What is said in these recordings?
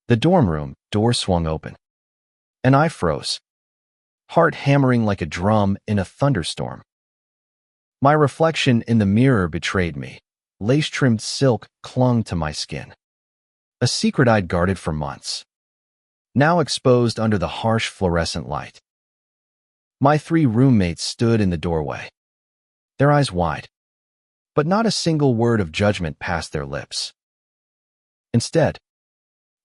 The dorm room door swung open, and I froze, heart hammering like a drum in a thunderstorm. My reflection in the mirror betrayed me. Lace-trimmed silk clung to my skin. A secret I'd guarded for months, now exposed under the harsh fluorescent light. My 3 roommates stood in the doorway, their eyes wide, but not a single word of judgment passed their lips. Instead,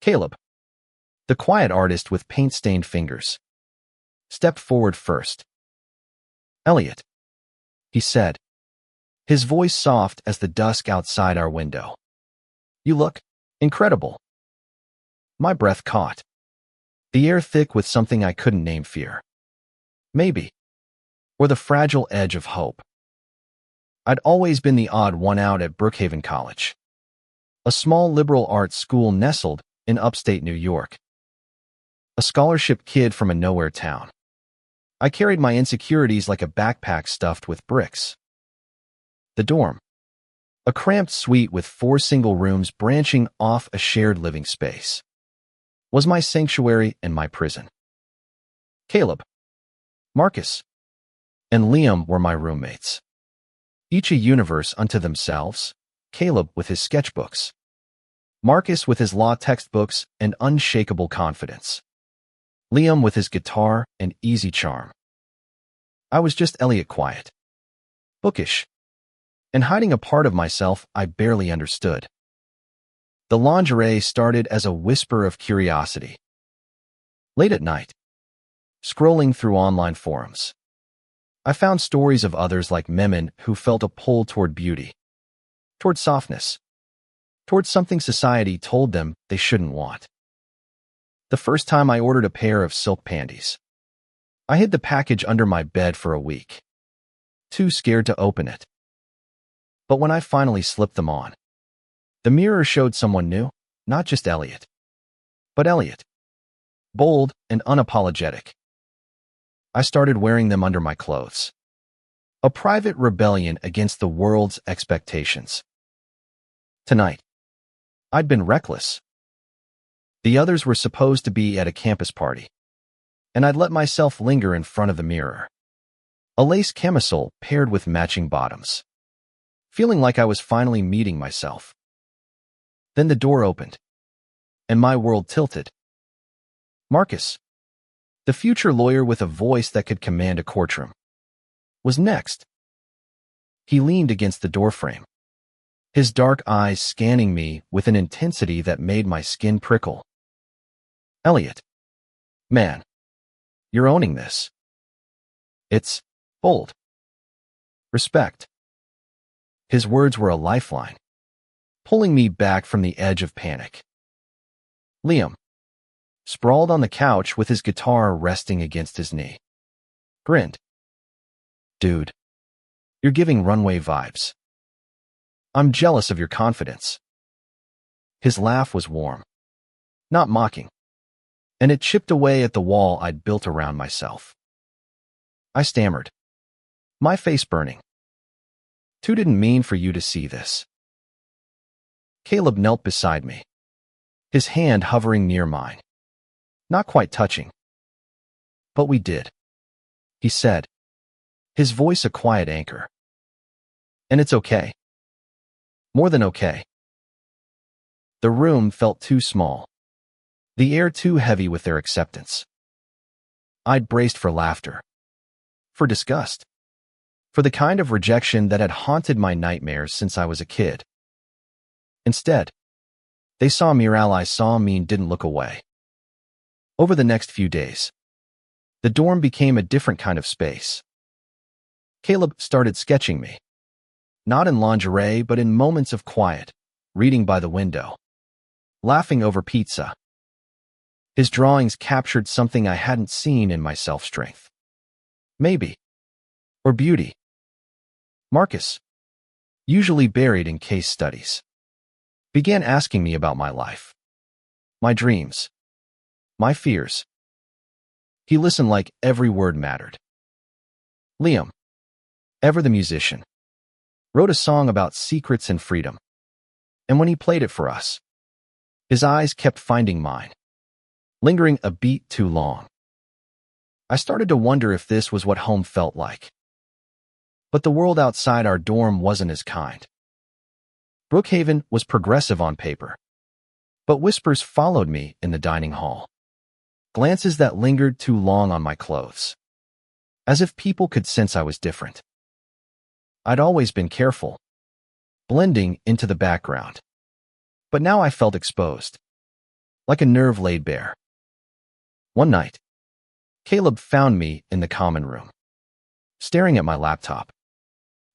Caleb, the quiet artist with paint-stained fingers, stepped forward first. "Elliot," he said, his voice soft as the dusk outside our window. "You look incredible." My breath caught, the air thick with something I couldn't name: fear, maybe, or the fragile edge of hope. I'd always been the odd one out at Brookhaven College, a small liberal arts school nestled in upstate New York. A scholarship kid from a nowhere town. I carried my insecurities like a backpack stuffed with bricks. The dorm, a cramped suite with 4 single rooms branching off a shared living space, was my sanctuary and my prison. Caleb, Marcus, and Liam were my roommates. Each a universe unto themselves, Caleb with his sketchbooks, Marcus with his law textbooks and unshakable confidence, Liam with his guitar and easy charm. I was just Elliot, quiet, bookish, and hiding a part of myself I barely understood. The lingerie started as a whisper of curiosity. Late at night, scrolling through online forums, I found stories of others like Memon who felt a pull toward beauty, toward softness, toward something society told them they shouldn't want. The first time I ordered a pair of silk panties, I hid the package under my bed for a week, too scared to open it. But when I finally slipped them on, the mirror showed someone new, not just Elliot, but Elliot, bold and unapologetic. I started wearing them under my clothes, a private rebellion against the world's expectations. Tonight, I'd been reckless. The others were supposed to be at a campus party, and I'd let myself linger in front of the mirror, a lace camisole paired with matching bottoms, feeling like I was finally meeting myself. Then the door opened, and my world tilted. Marcus, the future lawyer with a voice that could command a courtroom, was next. He leaned against the doorframe, his dark eyes scanning me with an intensity that made my skin prickle. "Elliot, man, you're owning this. It's bold. Respect." His words were a lifeline, pulling me back from the edge of panic. Liam, sprawled on the couch with his guitar resting against his knee, grinned. "Dude, you're giving runway vibes. I'm jealous of your confidence." His laugh was warm, not mocking, and it chipped away at the wall I'd built around myself. I stammered, my face burning. "Two didn't mean for you to see this." Caleb knelt beside me, his hand hovering near mine, not quite touching. "But we did," he said, his voice a quiet anchor. "And it's okay. More than okay." The room felt too small, the air too heavy with their acceptance. I'd braced for laughter, for disgust, for the kind of rejection that had haunted my nightmares since I was a kid. Instead, they saw me, I saw me, and didn't look away. Over the next few days, the dorm became a different kind of space. Caleb started sketching me, not in lingerie but in moments of quiet, reading by the window, laughing over pizza. His drawings captured something I hadn't seen in my self-strength. Maybe. Or beauty. Marcus, usually buried in case studies, began asking me about my life, my dreams, my fears. He listened like every word mattered. Liam, ever the musician, wrote a song about secrets and freedom, and when he played it for us, His eyes kept finding mine, lingering a beat too long. I started to wonder if this was what home felt like. But the world outside our dorm wasn't as kind. Brookhaven was progressive on paper, but whispers followed me in the dining hall. Glances that lingered too long on my clothes, as if people could sense I was different. I'd always been careful, blending into the background. But now I felt exposed, like a nerve laid bare. One night, Caleb found me in the common room, staring at my laptop.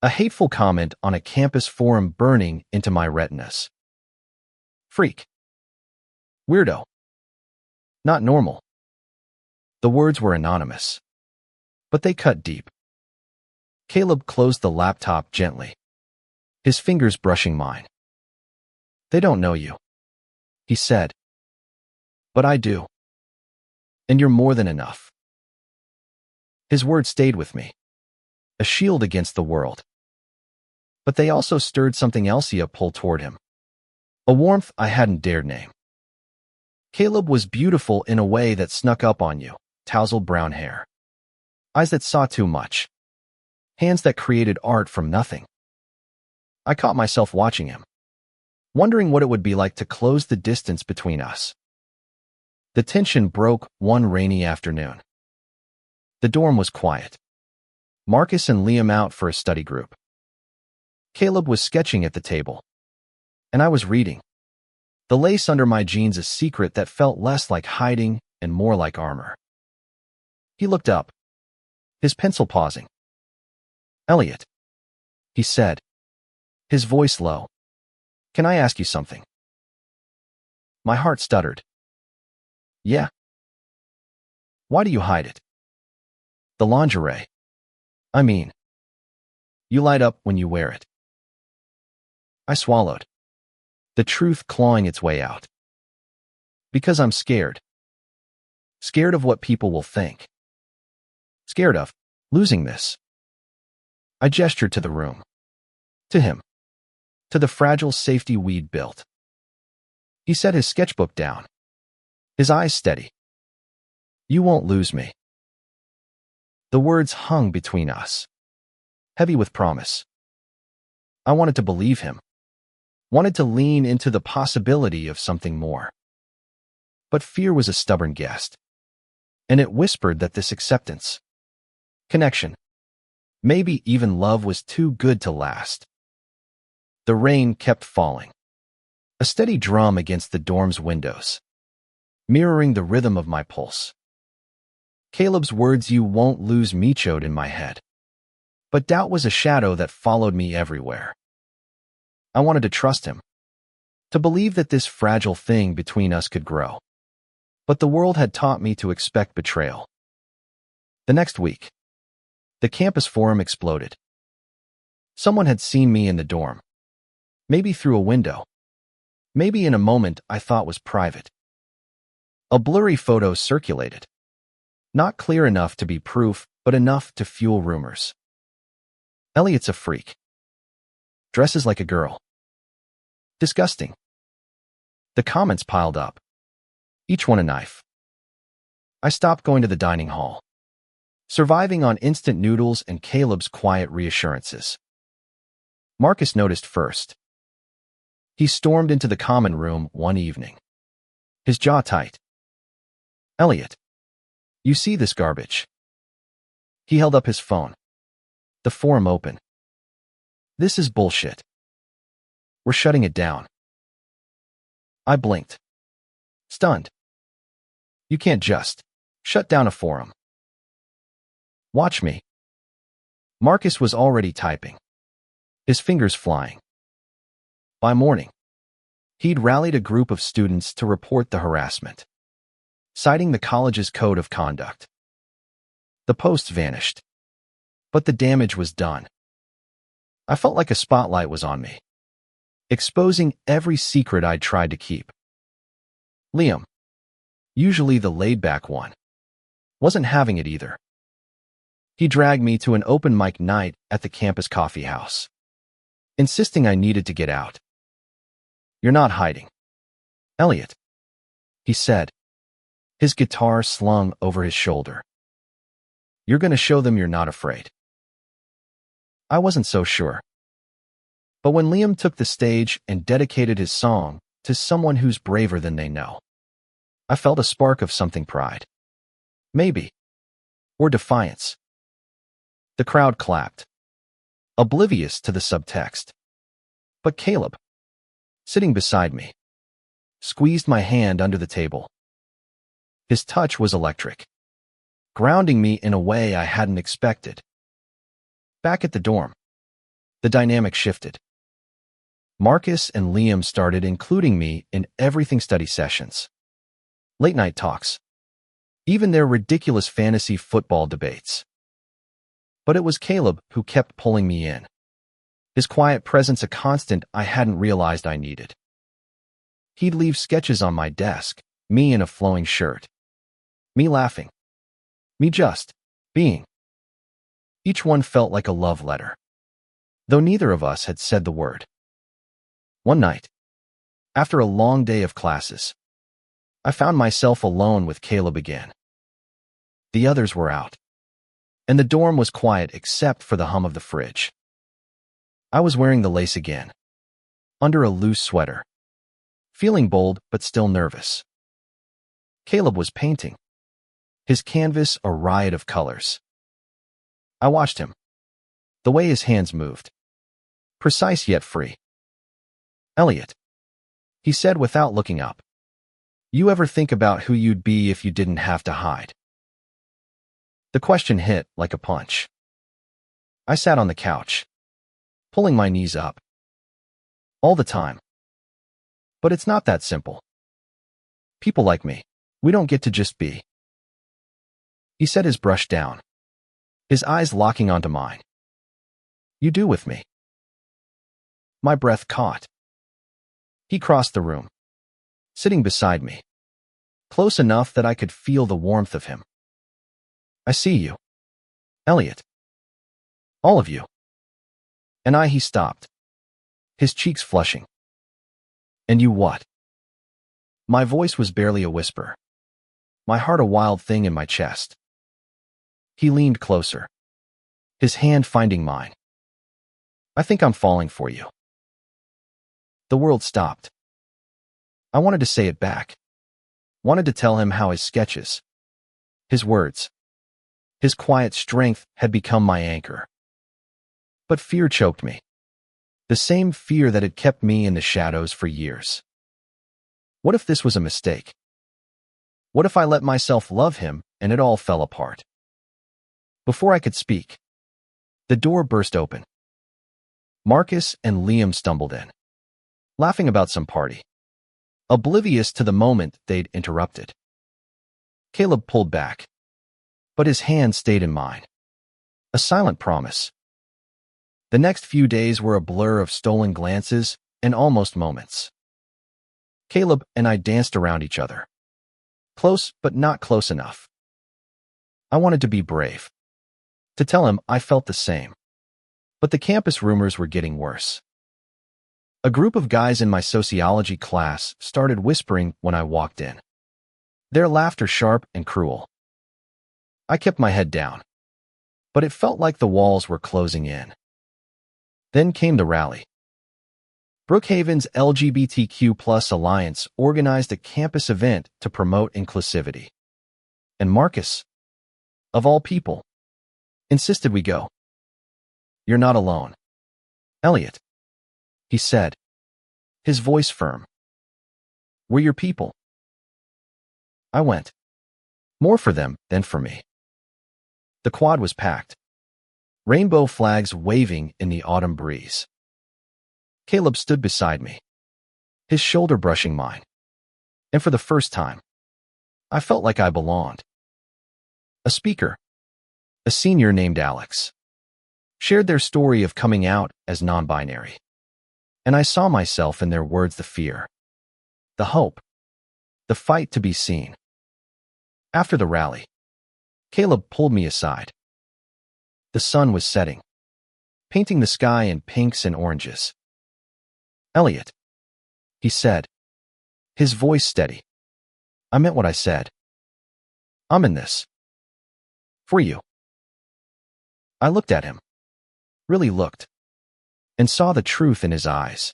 A hateful comment on a campus forum burning into my retinas. Freak. Weirdo. Not normal. The words were anonymous, but they cut deep. Caleb closed the laptop gently, his fingers brushing mine. They don't know you, he said. But I do. And you're more than enough. His words stayed with me, a shield against the world. But they also stirred something else he pulled toward him, a warmth I hadn't dared name. Caleb was beautiful in a way that snuck up on you, tousled brown hair, eyes that saw too much, hands that created art from nothing. I caught myself watching him, wondering what it would be like to close the distance between us. The tension broke one rainy afternoon. The dorm was quiet. Marcus and Liam out for a study group. Caleb was sketching at the table, and I was reading. The lace under my jeans a secret that felt less like hiding and more like armor. He looked up, his pencil pausing. Elliot, he said, his voice low. Can I ask you something? My heart stuttered. Yeah. Why do you hide it? The lingerie. I mean, you light up when you wear it. I swallowed, the truth clawing its way out. Because I'm scared. Scared of what people will think. Scared of losing this. I gestured to the room. To him. To the fragile safety we'd built. He set his sketchbook down, his eyes steady. You won't lose me. The words hung between us, heavy with promise. I wanted to believe him, wanted to lean into the possibility of something more. But fear was a stubborn guest, and it whispered that this acceptance, connection, maybe even love was too good to last. The rain kept falling, a steady drum against the dorm's windows, mirroring the rhythm of my pulse. Caleb's words, "You won't lose me," echoed in my head. But doubt was a shadow that followed me everywhere. I wanted to trust him, to believe that this fragile thing between us could grow. But the world had taught me to expect betrayal. The next week, the campus forum exploded. Someone had seen me in the dorm, maybe through a window, maybe in a moment I thought was private. A blurry photo circulated, not clear enough to be proof, but enough to fuel rumors. Elliot's a freak. Dresses like a girl. Disgusting. The comments piled up, each one a knife. I stopped going to the dining hall, surviving on instant noodles and Caleb's quiet reassurances. Marcus noticed first. He stormed into the common room one evening, his jaw tight. Elliot, you see this garbage? He held up his phone. The forum open. This is bullshit. We're shutting it down. I blinked, stunned. You can't just shut down a forum. Watch me. Marcus was already typing, his fingers flying. By morning, he'd rallied a group of students to report the harassment, citing the college's code of conduct. The posts vanished, but the damage was done. I felt like a spotlight was on me, exposing every secret I'd tried to keep. Liam, usually the laid-back one, wasn't having it either. He dragged me to an open mic night at the campus coffee house, insisting I needed to get out. You're not hiding. Elliot, he said, his guitar slung over his shoulder. You're going to show them you're not afraid. I wasn't so sure. But when Liam took the stage and dedicated his song to someone who's braver than they know, I felt a spark of something pride. Maybe. Or defiance. The crowd clapped, oblivious to the subtext. But Caleb, sitting beside me, squeezed my hand under the table. His touch was electric, grounding me in a way I hadn't expected. Back at the dorm, the dynamic shifted. Marcus and Liam started including me in everything study sessions, late-night talks, even their ridiculous fantasy football debates. But it was Caleb who kept pulling me in, his quiet presence a constant I hadn't realized I needed. He'd leave sketches on my desk, me in a flowing shirt, me laughing, me just being. Each one felt like a love letter, though neither of us had said the word. One night, after a long day of classes, I found myself alone with Caleb again. The others were out, and the dorm was quiet except for the hum of the fridge. I was wearing the lace again, under a loose sweater, feeling bold but still nervous. Caleb was painting, his canvas a riot of colors. I watched him, the way his hands moved, precise yet free. Elliot, he said without looking up, you ever think about who you'd be if you didn't have to hide? The question hit like a punch. I sat on the couch, pulling my knees up. All the time. But it's not that simple. People like me, we don't get to just be. He set his brush down, his eyes locking onto mine. You do with me. My breath caught. He crossed the room, sitting beside me, close enough that I could feel the warmth of him. I see you, Elliot. All of you. He stopped, his cheeks flushing. And you what? My voice was barely a whisper, my heart a wild thing in my chest. He leaned closer, his hand finding mine. I think I'm falling for you. The world stopped. I wanted to say it back, wanted to tell him how his sketches, his words, his quiet strength had become my anchor. But fear choked me, the same fear that had kept me in the shadows for years. What if this was a mistake? What if I let myself love him and it all fell apart? Before I could speak, the door burst open. Marcus and Liam stumbled in, laughing about some party, oblivious to the moment they'd interrupted. Caleb pulled back, but his hand stayed in mine, a silent promise. The next few days were a blur of stolen glances and almost moments. Caleb and I danced around each other, close but not close enough. I wanted to be brave, to tell him I felt the same. But the campus rumors were getting worse. A group of guys in my sociology class started whispering when I walked in, their laughter sharp and cruel. I kept my head down, but it felt like the walls were closing in. Then came the rally. Brookhaven's LGBTQ+ Alliance organized a campus event to promote inclusivity. And Marcus, of all people, insisted we go. You're not alone, Elliot, he said, his voice firm. We're your people. I went, more for them than for me. The quad was packed, rainbow flags waving in the autumn breeze. Caleb stood beside me, his shoulder brushing mine, and for the first time, I felt like I belonged. A speaker, a senior named Alex, shared their story of coming out as non-binary, and I saw myself in their words: the fear, the hope, the fight to be seen. After the rally, Caleb pulled me aside. The sun was setting, painting the sky in pinks and oranges. Elliot, he said, his voice steady. I meant what I said. I'm in this. For you. I looked at him. Really looked. And saw the truth in his eyes.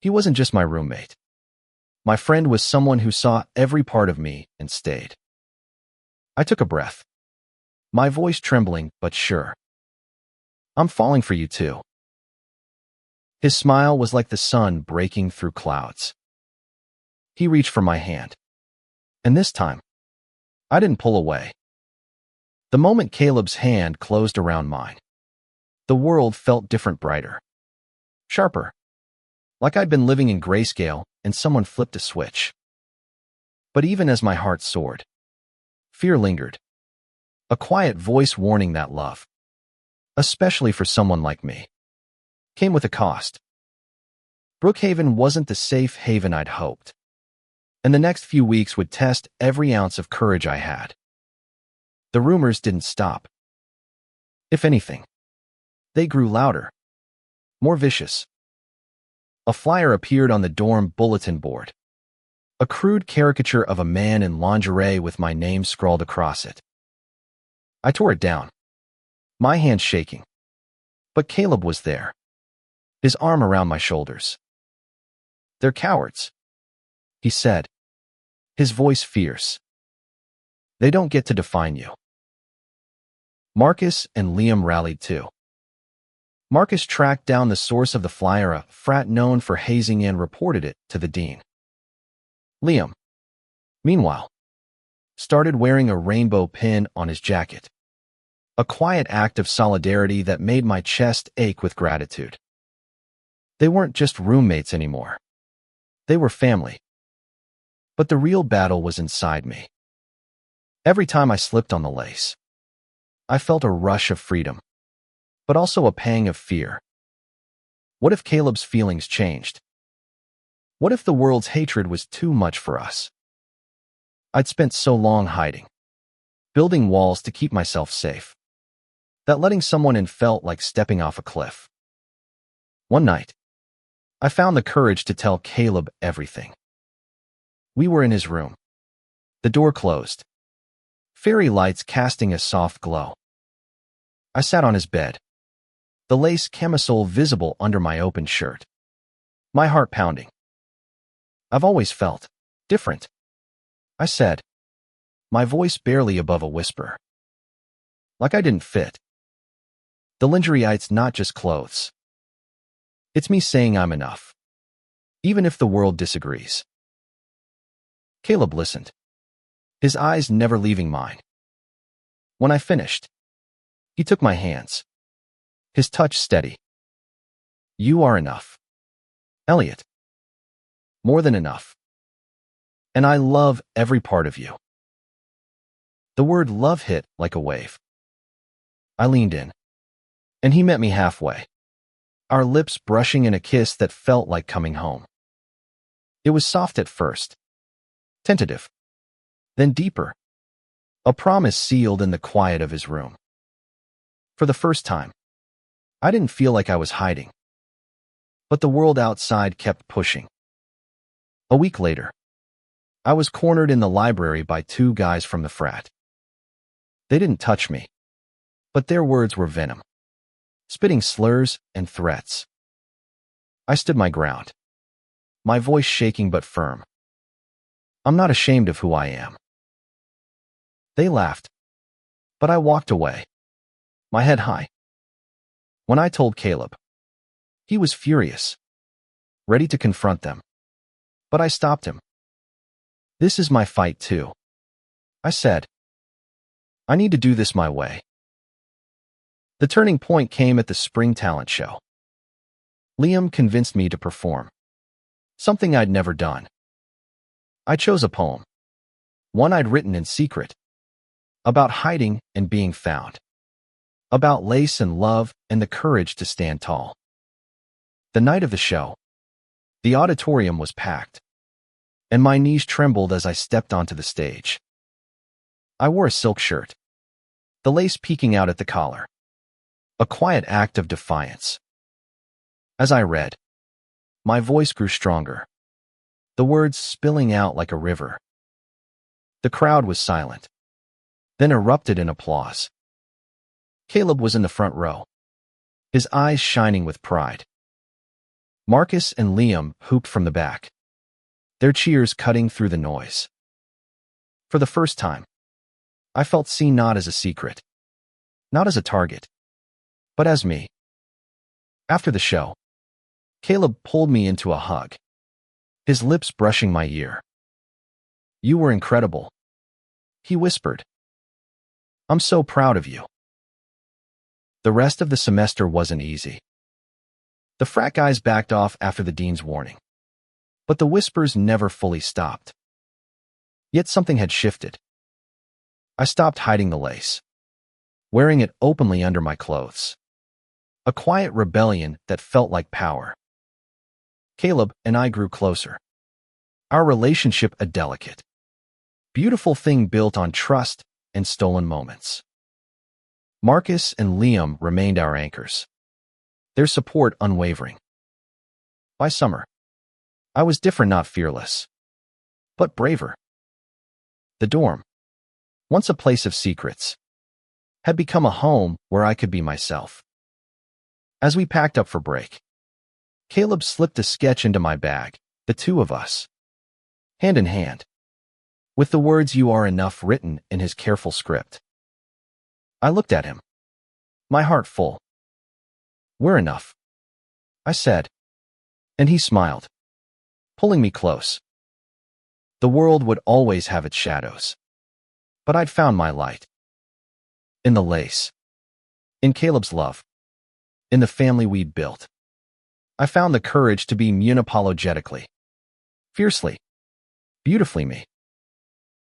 He wasn't just my roommate. My friend was someone who saw every part of me and stayed. I took a breath. My voice trembling, but sure. I'm falling for you too. His smile was like the sun breaking through clouds. He reached for my hand. And this time, I didn't pull away. The moment Caleb's hand closed around mine, the world felt different, brighter, sharper, like I'd been living in grayscale and someone flipped a switch. But even as my heart soared, fear lingered, a quiet voice warning that love, especially for someone like me, came with a cost. Brookhaven wasn't the safe haven I'd hoped, and the next few weeks would test every ounce of courage I had. The rumors didn't stop. If anything, they grew louder, more vicious. A flyer appeared on the dorm bulletin board, a crude caricature of a man in lingerie with my name scrawled across it. I tore it down, my hand shaking. But Caleb was there, his arm around my shoulders. They're cowards, he said, his voice fierce. They don't get to define you. Marcus and Liam rallied too. Marcus tracked down the source of the flyer, a frat known for hazing, and reported it to the dean. Liam, meanwhile, started wearing a rainbow pin on his jacket, a quiet act of solidarity that made my chest ache with gratitude. They weren't just roommates anymore. They were family. But the real battle was inside me. Every time I slipped on the lace, I felt a rush of freedom, but also a pang of fear. What if Caleb's feelings changed? What if the world's hatred was too much for us? I'd spent so long hiding, building walls to keep myself safe, that letting someone in felt like stepping off a cliff. One night, I found the courage to tell Caleb everything. We were in his room, the door closed, fairy lights casting a soft glow. I sat on his bed, the lace camisole visible under my open shirt, my heart pounding. I've always felt different, I said, my voice barely above a whisper. Like I didn't fit. The lingerie's not just clothes. It's me saying I'm enough, even if the world disagrees. Caleb listened, his eyes never leaving mine. When I finished, he took my hands, his touch steady. You are enough, Elliot. More than enough. And I love every part of you. The word love hit like a wave. I leaned in, and he met me halfway, our lips brushing in a kiss that felt like coming home. It was soft at first, tentative, then deeper, a promise sealed in the quiet of his room. For the first time, I didn't feel like I was hiding, but the world outside kept pushing. A week later, I was cornered in the library by two guys from the frat. They didn't touch me, but their words were venom, spitting slurs and threats. I stood my ground, my voice shaking but firm. I'm not ashamed of who I am. They laughed, but I walked away, my head high. When I told Caleb, he was furious, ready to confront them. But I stopped him. This is my fight too, I said. I need to do this my way. The turning point came at the spring talent show. Liam convinced me to perform, something I'd never done. I chose a poem, one I'd written in secret, about hiding and being found, about lace and love and the courage to stand tall. The night of the show, the auditorium was packed, and my knees trembled as I stepped onto the stage. I wore a silk shirt, the lace peeking out at the collar, a quiet act of defiance. As I read, my voice grew stronger, the words spilling out like a river. The crowd was silent, then erupted in applause. Caleb was in the front row, his eyes shining with pride. Marcus and Liam hooped from the back, their cheers cutting through the noise. For the first time, I felt seen not as a secret, not as a target, but as me. After the show, Caleb pulled me into a hug, his lips brushing my ear. "You were incredible," he whispered. "I'm so proud of you." The rest of the semester wasn't easy. The frat guys backed off after the dean's warning, but the whispers never fully stopped. Yet something had shifted. I stopped hiding the lace, wearing it openly under my clothes. A quiet rebellion that felt like power. Caleb and I grew closer, our relationship a delicate, beautiful thing built on trust and stolen moments. Marcus and Liam remained our anchors, their support unwavering. By summer, I was different, not fearless, but braver. The dorm, once a place of secrets, had become a home where I could be myself. As we packed up for break, Caleb slipped a sketch into my bag, the two of us, hand in hand, with the words "You are enough" written in his careful script. I looked at him, my heart full. "We're enough," I said, and he smiled, pulling me close. The world would always have its shadows, but I'd found my light. In the lace, in Caleb's love, in the family we'd built. I found the courage to be unapologetically, fiercely, beautifully me.